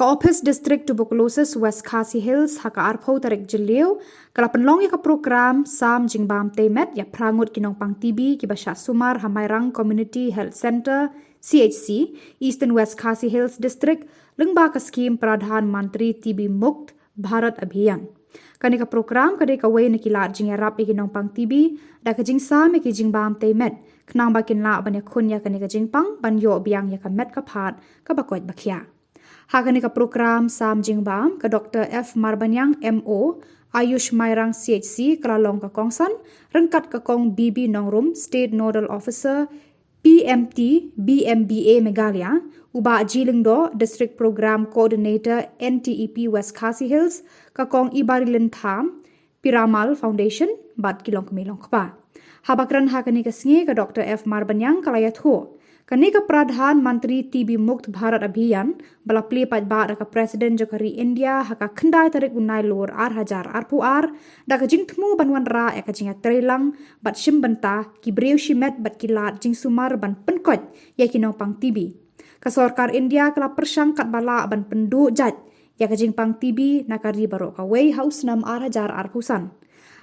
Ka Office District Tuberculosis West Khasi Hills haka arpau tarik jeleu kala penlong ya ka program Sam Jingbam Tei-Met ya prangut ki Nongpang TB ki basya sumar ha Mairang Community Health Center CHC Eastern West Khasi Hills District lengba ka skim Pradhan Mantri TB Mukt Bharat Abhiyan. Kani ka program kade ka wei nakilat jing ya rap ki Nongpang TB da ka jing Sam ki Jingbam Tei-Met knang bakin la ban ya khun ya kani ka Jingpang ban yo biang ya ka met ka phat ka bakoit bakhya. Hakani ka program Sam Jingbam ka Dr. F. Marbanyang MO Ayush Mairang CHC Kalalong ka Kongsan rengkat ka Kong BB Nongrum State Nodal Officer PMT BMBA Meghalaya uba Jilingdo District Program Coordinator NTEP West Khasi Hills ka Kong Ibarilin Tham Piramal Foundation bat kilong kemilong kpa. Habakran hakani ka sngi ka Dr. F. Marbanyang kalayat ho. Kani ka Pradhan Mantri TB Mukt Bharat Abhiyan bala plipat ba ka President Jokari India haka khandai tarik unai lor hajar arpuar da ka jingtmu banwan ra ka jinga trelang bat shimbanta ki breu shimet bat kilat jing sumar ban penkot ya ki Nongpang TB. Ka Sarkar India kala persangkat bala ban pendu jat ya ka Jingpang TB nakari baro ka wei house nam hajar arpusan.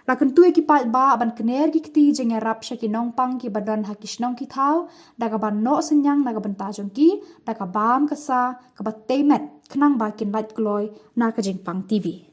Lakan tu ekipat ba ban kener ki kti jeng rap sya ki Nongpang ki badan hakisnong ki thau daga ban no senyang daga ban tajong ki daga bam kasa ka bat Tei-Met kenang ba kin light gloy na ka Jingpang TV.